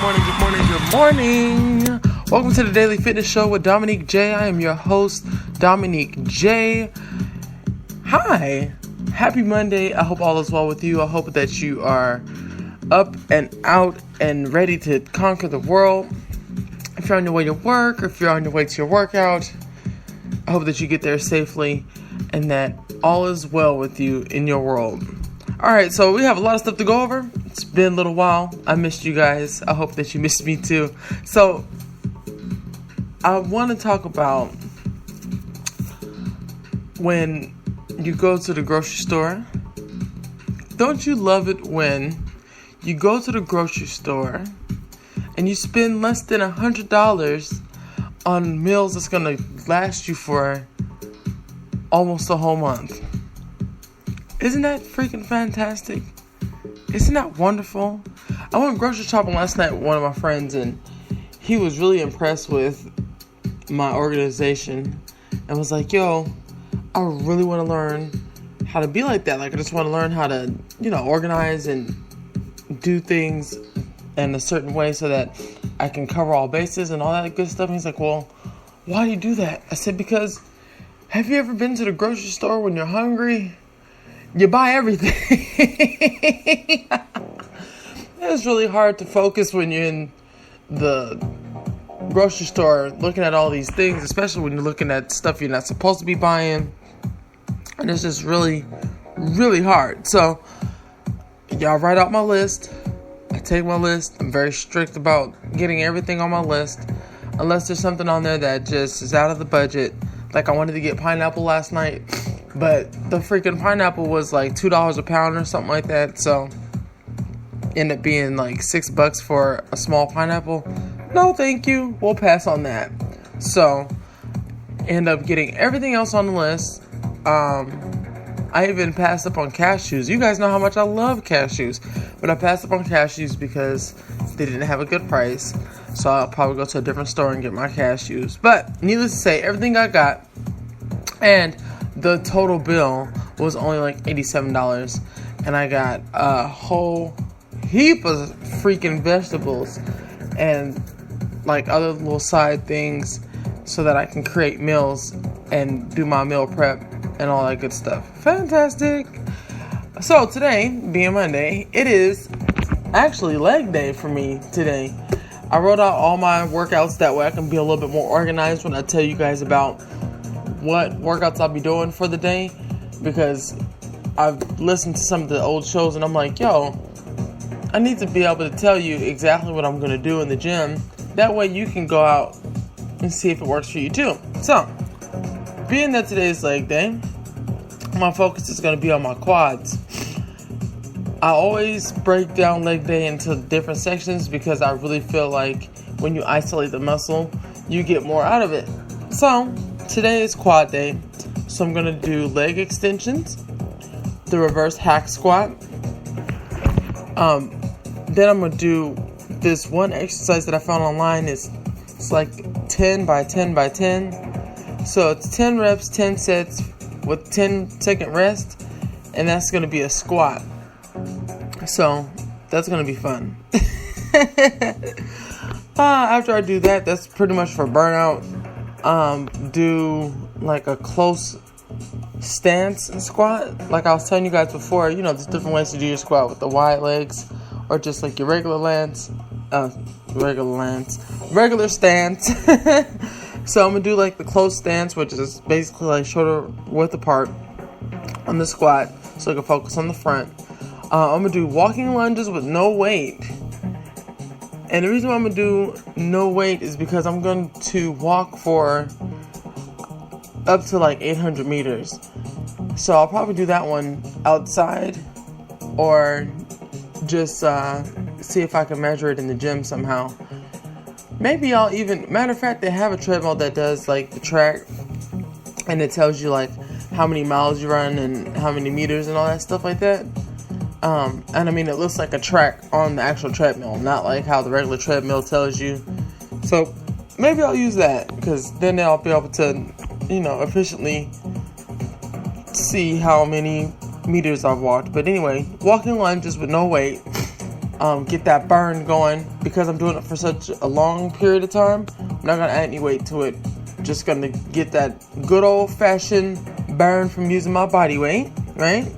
Good morning. Welcome to the Daily Fitness Show with Dominique Jay. I am your host, Dominique Jay. Hi. Happy Monday. I hope all is well with you. I hope that you are up and out and ready to conquer the world. If you're on your way to work or if you're on your way to your workout, I hope that you get there safely and that all is well with you in your world. Alright, so we have a lot of stuff to go over. It's been a little while. I missed you guys. I hope that you missed me too. So, I want to talk about when you go to the grocery store. Don't you love it when you go to the grocery store and you spend less than $100 on meals that's going to last you for almost a whole month? Isn't that freaking fantastic? Isn't that wonderful? I went grocery shopping last night with one of my friends, and he was really impressed with my organization and was like, yo, I really want to learn how to be like that. Like, I just want to learn how to, organize and do things in a certain way so that I can cover all bases and all that good stuff. And he's like, well, why do you do that? I said, because have you ever been to the grocery store when you're hungry? You buy everything. It's really hard to focus when you're in the grocery store looking at all these things, especially when you're looking at stuff you're not supposed to be buying. And it's just really, really hard. So, y'all write out my list. I take my list. I'm very strict about getting everything on my list. Unless there's something on there that just is out of the budget. Like, I wanted to get pineapple last night, but the freaking pineapple was like $2 a pound or something like that. So, ended up being like $6 for a small pineapple. No, thank you. We'll pass on that. So, end up getting everything else on the list. I even passed up on cashews. You guys know how much I love cashews, but I passed up on cashews because they didn't have a good price. So I'll probably go to a different store and get my cashews. But needless to say, everything I got, and the total bill was only like $87. And I got a whole heap of freaking vegetables and like other little side things so that I can create meals and do my meal prep and all that good stuff. Fantastic. So today, being Monday, it is actually leg day for me today. I wrote out all my workouts, that way I can be a little bit more organized when I tell you guys about what workouts I'll be doing for the day, because I've listened to some of the old shows and I'm like, yo, I need to be able to tell you exactly what I'm going to do in the gym. That way you can go out and see if it works for you too. So, being that today is leg day, my focus is going to be on my quads. I always break down leg day into different sections because I really feel like when you isolate the muscle, you get more out of it. So, today is quad day. So I'm going to do leg extensions, the reverse hack squat. Then I'm going to do this one exercise that I found online. It's like 10 by 10 by 10. So it's 10 reps, 10 sets with 10-second rest. And that's going to be a squat. So, that's going to be fun. After I do that, that's pretty much for burnout. Do like a close stance squat. Like I was telling you guys before, there's different ways to do your squat with the wide legs or just like your regular stance. So, I'm going to do like the close stance, which is basically like shoulder width apart on the squat, so I can focus on the front. I'm going to do walking lunges with no weight. And the reason why I'm going to do no weight is because I'm going to walk for up to like 800 meters. So I'll probably do that one outside or just see if I can measure it in the gym somehow. Maybe I'll even, matter of fact, they have a treadmill that does like the track and it tells you like how many miles you run and how many meters and all that stuff like that. And I mean, it looks like a track on the actual treadmill, not like how the regular treadmill tells you. So maybe I'll use that, because then I'll be able to, efficiently see how many meters I've walked. But anyway, walking lunges with no weight. get that burn going. Because I'm doing it for such a long period of time, I'm not going to add any weight to it. Just going to get that good old-fashioned burn from using my body weight, right?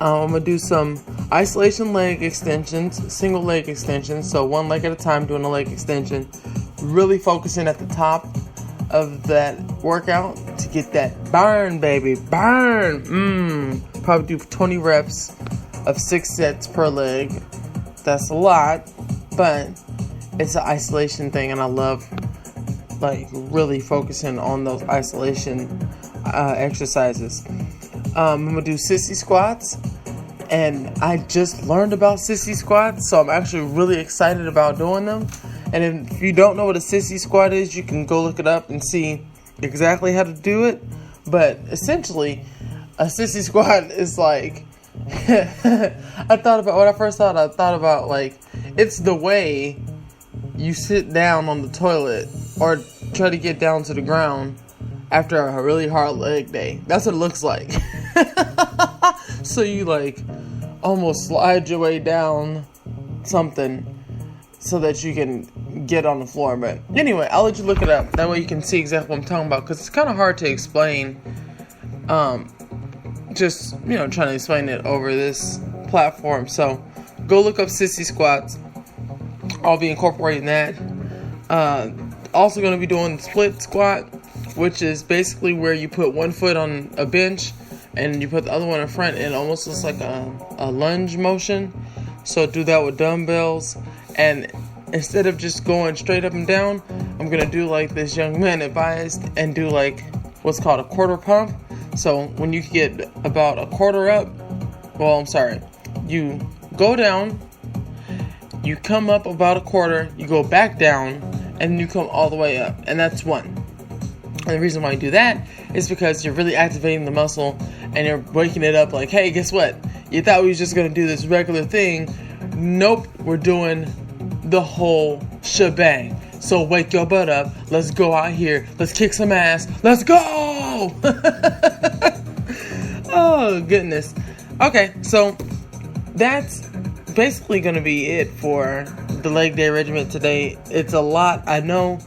I'm going to do some isolation leg extensions, single leg extensions. So one leg at a time, doing a leg extension. Really focusing at the top of that workout to get that burn, baby. Burn. Probably do 20 reps of 6 sets per leg. That's a lot, but it's an isolation thing, and I love really focusing on those isolation exercises. I'm gonna do sissy squats, and I just learned about sissy squats, so I'm actually really excited about doing them. And if you don't know what a sissy squat is, you can go look it up and see exactly how to do it. But essentially, a sissy squat is like I thought about it's the way you sit down on the toilet or try to get down to the ground after a really hard leg day. That's what it looks like. So you almost slide your way down something so that you can get on the floor. But anyway, I'll let you look it up. That way you can see exactly what I'm talking about, because it's kind of hard to explain. Just trying to explain it over this platform. So go look up sissy squats. I'll be incorporating that. Also going to be doing the split squat, which is basically where you put one foot on a bench and you put the other one in front, and it almost looks like a lunge motion. So do that with dumbbells, and instead of just going straight up and down, I'm going to do like this young man advised and do what's called a quarter pump. So when you get about a quarter up, you go down, you come up about a quarter, you go back down, and you come all the way up, and that's one. And the reason why you do that is because you're really activating the muscle, and you're waking it up like, hey, guess what? You thought we was just going to do this regular thing. Nope, we're doing the whole shebang. So wake your butt up. Let's go out here. Let's kick some ass. Let's go! Oh, goodness. Okay, so that's basically going to be it for the leg day regimen today. It's a lot, I know,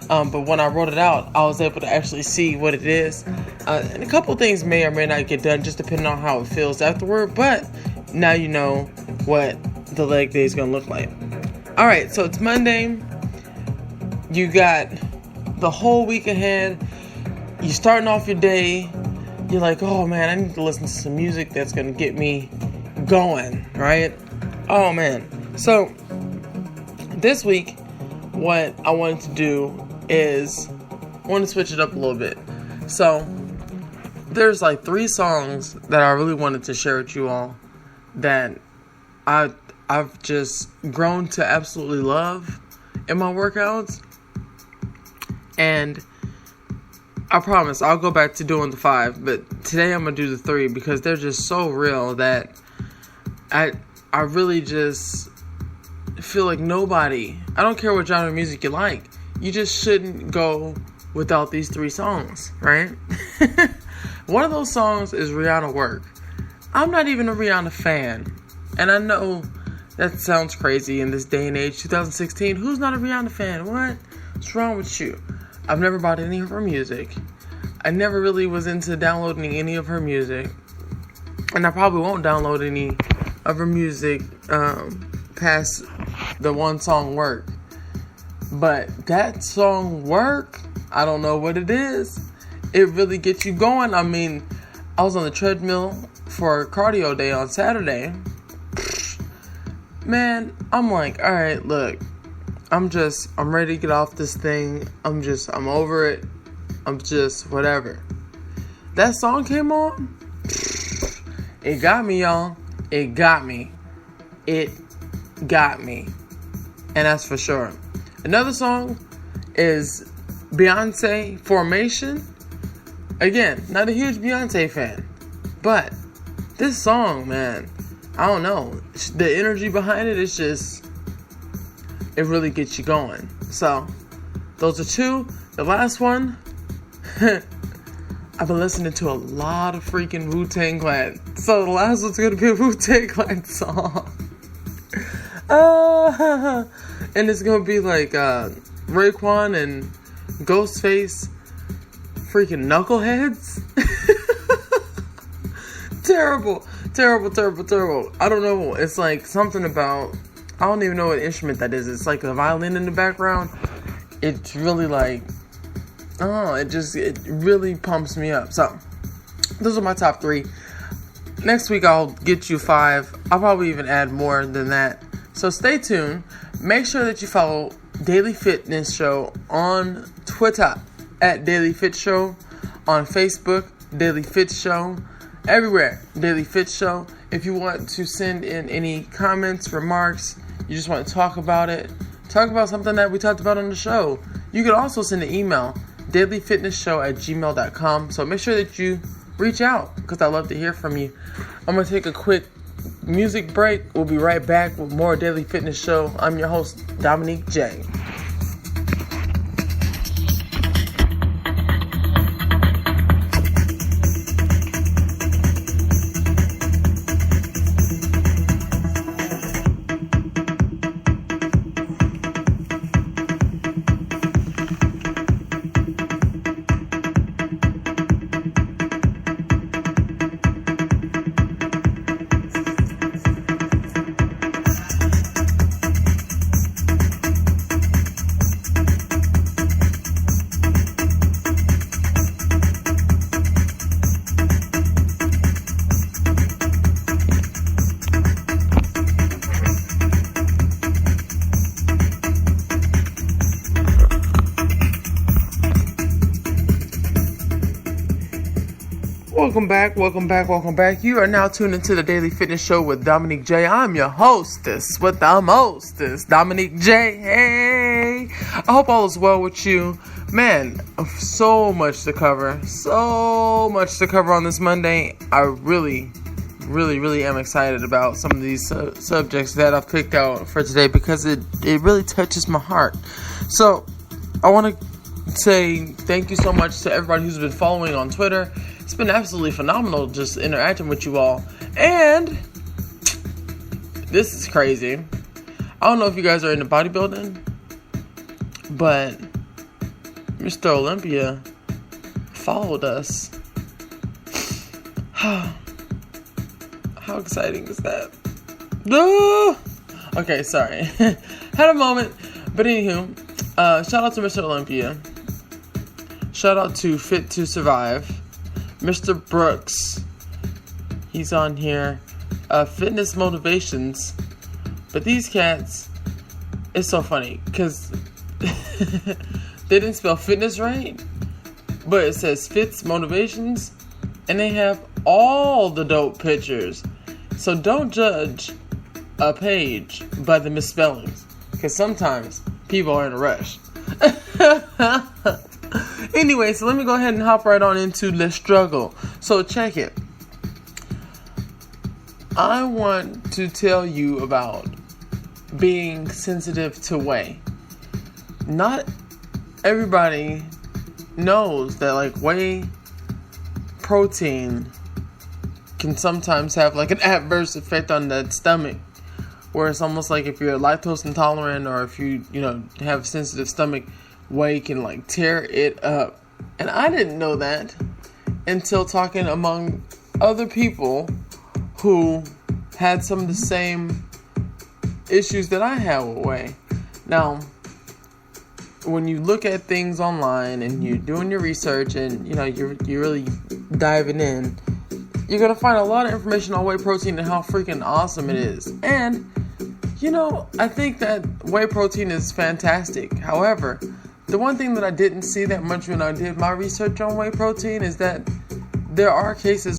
but when I wrote it out, I was able to actually see what it is. And a couple things may or may not get done, just depending on how it feels afterward. But now you know what the leg day is going to look like. All right, so it's Monday. You got the whole week ahead. You're starting off your day. You're like, oh man, I need to listen to some music that's going to get me going, right? Oh man. So this week, what I wanted to do is I want to switch it up a little bit. So there's 3 songs that I really wanted to share with you all that I've just grown to absolutely love in my workouts. And I promise I'll go back to doing the 5, but today I'm going to do the 3 because they're just so real that I really just feel like nobody, I don't care what genre of music you like, you just shouldn't go without these 3 songs, right? One of those songs is Rihanna Work. I'm not even a Rihanna fan, and I know that sounds crazy in this day and age, 2016. Who's not a Rihanna fan? What? What's wrong with you? I've never bought any of her music. I never really was into downloading any of her music. And I probably won't download any of her music past the one song Work. But that song Work, I don't know what it is. It really gets you going. I mean, I was on the treadmill for cardio day on Saturday. Man, I'm like, all right, look. I'm ready to get off this thing. I'm over it. I'm just whatever. That song came on. It got me, y'all. It got me. It got me. And that's for sure. Another song is Beyonce, Formation. Again, not a huge Beyonce fan. But this song, man, I don't know. The energy behind it is just, it really gets you going. So, those are 2. The last one, I've been listening to a lot of freaking Wu-Tang Clan. So, the last one's going to be a Wu-Tang Clan song. And it's gonna be like Raekwon and Ghostface freaking knuckleheads. Terrible. I don't know. It's like something about, I don't even know what instrument that is. It's like a violin in the background. It's really like, it really pumps me up. So those are my top 3. Next week I'll get you 5. I'll probably even add more than that. So stay tuned. Make sure that you follow Daily Fitness Show on Twitter at Daily Fit Show, on Facebook Daily Fit Show, everywhere Daily Fit Show. If you want to send in any comments, remarks, you just want to talk about it, talk about something that we talked about on the show, you can also send an email, dailyfitnessshow@gmail.com. So make sure that you reach out, because I love to hear from you. I'm going to take a quick music break. We'll be right back with more Daily Fitness Show. I'm your host, Dominique Jay. Welcome back. You are now tuned into the Daily Fitness Show with Dominique Jay. I'm your hostess with the mostest, Dominique Jay. Hey, I hope all is well with you. Man, so much to cover on this Monday. I really am excited about some of these subjects that I've picked out for today, because it really touches my heart. So I want to say thank you so much to everybody who's been following on Twitter. It's been absolutely phenomenal just interacting with you all. And this is crazy. I don't know if you guys are into bodybuilding, but Mr. Olympia followed us. How exciting is that? Okay, sorry. Had a moment. But anywho, shout out to Mr. Olympia. Shout out to Fit to Survive. Mr. Brooks, he's on here. Fitness Motivations. But these cats, it's so funny, because they didn't spell fitness right, but it says Fits Motivations, and they have all the dope pictures. So don't judge a page by the misspellings, because sometimes people are in a rush. Anyway, so let me go ahead and hop right on into the struggle. So check it. I want to tell you about being sensitive to whey. Not everybody knows that like whey protein can sometimes have like an adverse effect on the stomach, where it's almost like if you're lactose intolerant, or if you have a sensitive stomach, whey can like tear it up. And I didn't know that until talking among other people who had some of the same issues that I had with whey. Now, when you look at things online and you're doing your research and you're really diving in, you're gonna find a lot of information on whey protein and how freaking awesome it is. And I think that whey protein is fantastic. However, the one thing that I didn't see that much when I did my research on whey protein is that there are cases